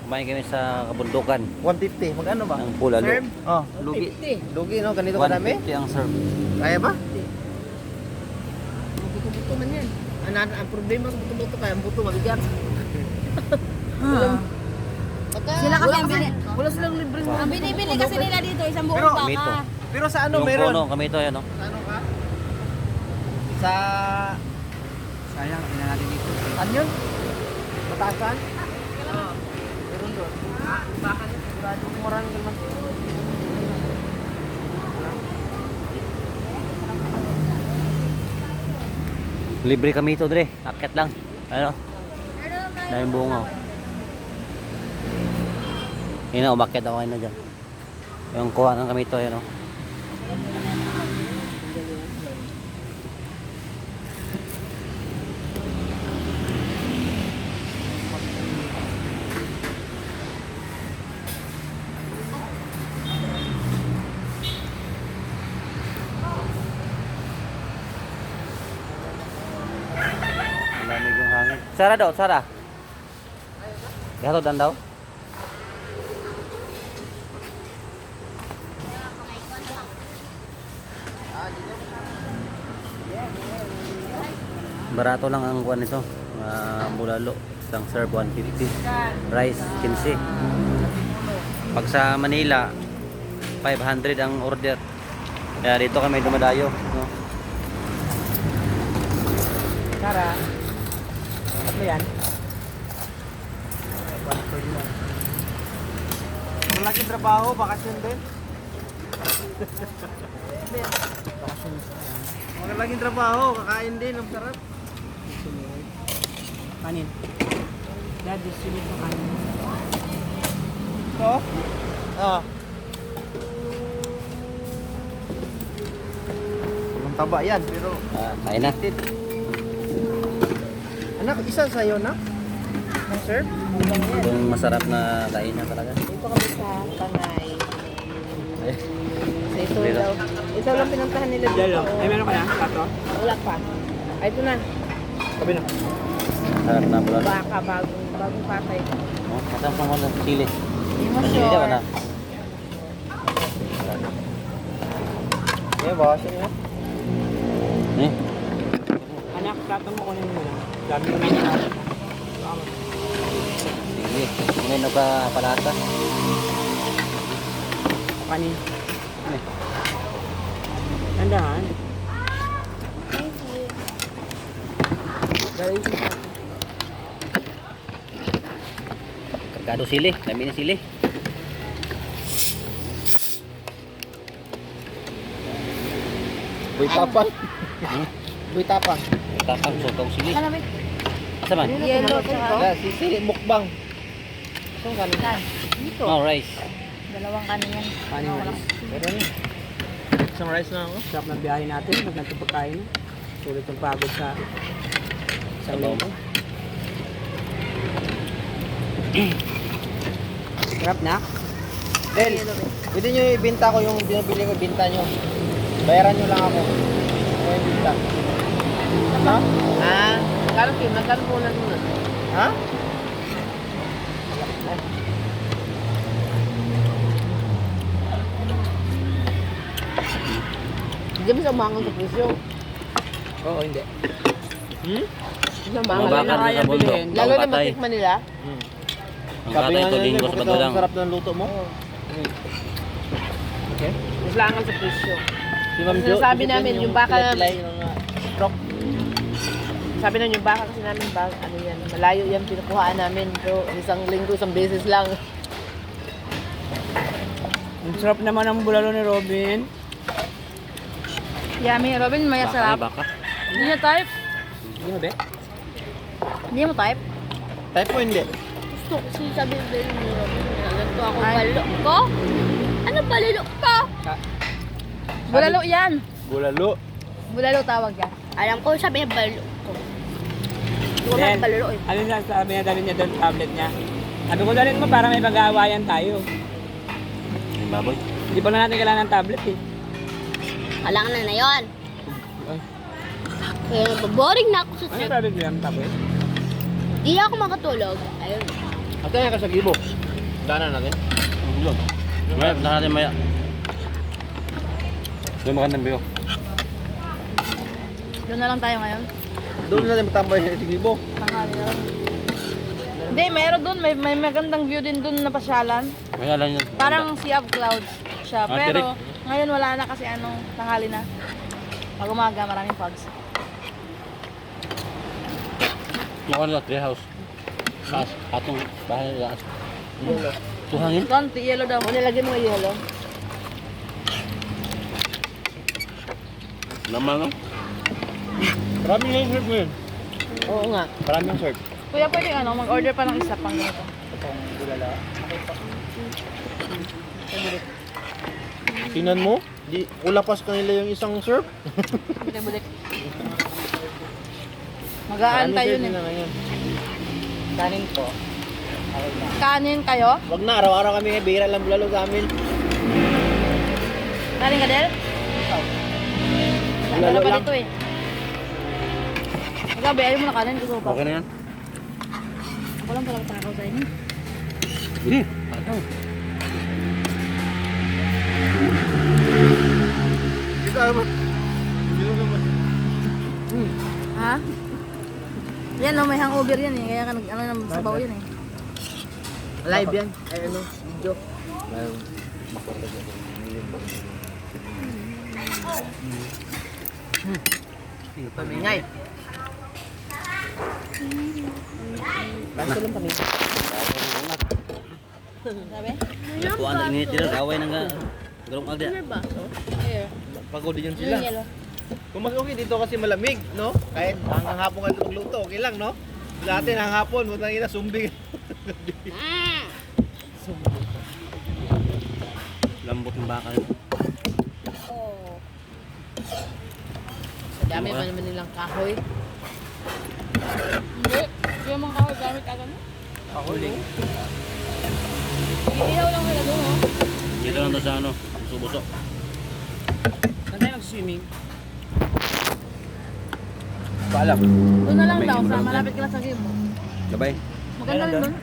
Kumain kami sa kabundukan. 150. Magkano ba? Ang pulalo. Serve? Oh, lugi. 50. Lugi, no? Ganito kadami? 150 ang serve. Kaya ba? Buto-buto man yan. Ang problema sa buto-buto kaya ang buto mabigat. Sila kasi ang Wala silang libre mo. Ang binibili kasi nila dito, isang buong Pero, Kamito. baka. Pero sa ano Yung meron? puno, kami ito yan, no? Sa ano ka? Sa... Sayang, hindi na natin dito. Ano yun? Batasan? Oo. Meron doon. Baka na. Sigurado murang naman. Libre kami ito, Dre. Akit lang. Ano? Daming bunga. Yun na, umakit ako kayo na dyan. Yung kuha ng kami ito, yun, no? Lamig yung hangin. Sara daw, Sara. Gato dan daw. Barato lang ang kuwan nito. Bulalo. Isang serve 150. Rice 15. Pag sa Manila 500 ang order. Kaya dito kami dumadayo, no? Tara. Ano yan? Malaking trabaho, bakasyon din. Malaking trabaho, kakain din, ang sarap. Kanin. Dad, distribute ng kanin. Ito? Oo. Ang taba yan, pero... Kain na. Anak, isa sa'yo na? Ang sir? Itong masarap na kainan talaga. Dito kami sa Tanay. Eh, Sa ito Dito. daw. Ito lang pinuntahan nila dito. Yelo. Ay, meron ka na? Tato? Wala pa. Ay, ito na. Sabi na. sarap na bulalo. Baka, bagong patay. Oh, masarap ng walang chili. Hindi mo Chili sure. ka na. Eh, bawasin niya. Eh, Anak, tato mo kunin mo na. Dami ko na yun. sige. Ngayon na ba palata? Kanin. Eh, Tandahan. kargado sili. Dami na sili. Buy tapang. Buy tapang. Tapang sotong sili. Malamig. Asa man? Yellow, tsaka. Yeah, sisili, mukbang. Saan kanin? Dito. Oh, rice. Dalawang kanin yan. Kanin Ako rice. lang. Meron niya. Isang rice na ako. Sarap ng biyahe natin. Pag nagpapakain. Sulit ang pagod sa Sabaw. linggo. Sarap na. Del, pwede nyo ibenta ko yung binabili ko, ibenta nyo. Bayaran nyo lang ako. Ako yung ibenta. Ha? Magkano Kim? Magkano po na doon? Ha? Hindi mo sa umangang sa presyo. Oo, hindi. Hindi sa Mga umangang. bakal kaya sa bundok. bilhin. Lalo na Patay. matikman nila. Ang katay ito linggo sa bakit Badulang. ang sarap ng luto mo? Okay. Mas langan sa presyo. Si Ma'am Jo, Sinasabi isipin namin, yung baka- pilay-pilay ng stroke. Sabi na yung baka kasi namin, ano yan, malayo yan pinukuhaan namin. Pero isang linggo, isang beses lang. Ang sarap naman ang bulalo ni Robin. Yummy. Robin, may Baka, sarap. baka. Hindi niya type. Hindi mo, be? Hindi mo type. Type po hindi. Gusto ko sabi din ni Robin, ganito ako Ay. balo ko. Ano balilo ko? Bulalo yan. Bulalo. Bulalo tawag yan. Alam ko sabi niya balilo ko. Hindi ko Then, man balilo eh. ano na sabi niya, dalhin niya doon tablet niya. Sabi ko, dalhin mo para may pag-aawayan tayo. Yung baboy. Hindi pa na natin kailangan ng tablet eh. Kailangan na yun. Ay, Kaya boring na ako sa ano trip. sabi ko yung tablet? Di ako makatulog. Ayun. At nga ka sa Gibo. Daanan natin. Yun. Maya, punta natin maya. Doon magandang view. Doon na lang tayo ngayon. Doon natin matambay sa Gibo. Tanghali na lang. Hindi, mayroon doon. May magandang view din doon na pasyalan. Maya lang yun. Parang Sea of Clouds siya. Ah, Pero ngayon wala na kasi tanghali na. Pag umaga, maraming fogs. Yung ano, tree house. Taas, atong bahay lakas. Tuhangin? Konti, yellow daw. Nilagay mo ng yellow. Naman no? Maraming yung surf ngayon. Oo nga. Maraming surf. Kuya, pwede mag-order pa ng isa pang ganito. Itong bulala. Tingnan mo, di kulapas kanila yung isang surf. Bulik-bulik. Mag-aantay yun eh. Ngayon. Kanin po. Kanin kayo? Wag na, araw-araw kami bihira lang bulalo sa amin. Kanin ka, Del? Bulalo Lalo pa lang. dito eh. Ikaw, ayaw mo na kanin. Gusto mo pa. Okay na yan? Ako lang pala takaw sa inyo. Hindi. Atong. Ito ano? Ha? Yan may hangover yan eh. Kaya ka ng sabaw yan eh. Live yan. Ay ano, video. Pamingay. Baso lang kami. Sabi? Kuhaan na init dito. Kaway ng garong agda. Here. Pagod din Yung sila. yellow. Kung mas okay dito kasi malamig, no? Kahit hanggang hapon ka luto, okay lang, no? Dati hanggang hapon, butang ina, sumbing. Lambot ng bakal. Sa dami man naman nilang kahoy. Hindi. Hindi yung mga kahoy gamit ka gano'n. Huli. Iihaw lang nila doon oh. Dito lang to sa ano, buso-buso. Saan tayo mag-swimming? Paalam. Doon na lang daw. Sa malapit ka lang sa game mo. Gabay. Maganda rin doon.